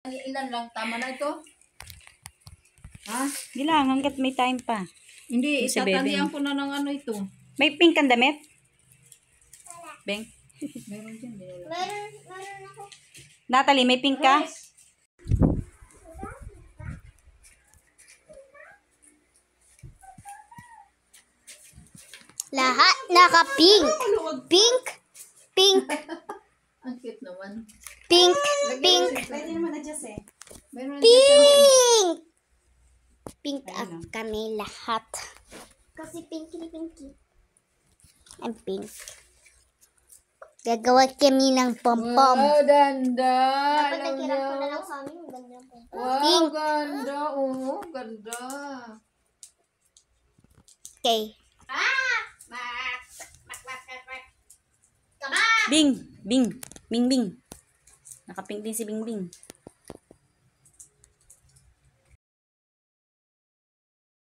Ilan lang? Tama na ito? Ha? Hindi lang, hanggat may time pa. Hindi, Si Bebe. isatandihan ko na ng ano ito. May pink kang damit? Beng? Meron dyan. Meron ako. Natalie, may pink ka? Lahat naka-pink. Pink. Pink. Ang cute naman. Pink. Pink. Pwede naman adjust eh. Meron Pink. Pink ang kami lahat. Kasi pinky. Ang pink. Gagawa kami ng pom-pom. Wow, ganda. Dapat nagkirap ko na lang sa amin. Ang ganda ng pom-pom. Wow, Pink. ganda. Oo, ganda. Okay. Bing! Bing! Bing! Bing! Nakapink din si Bing Bing.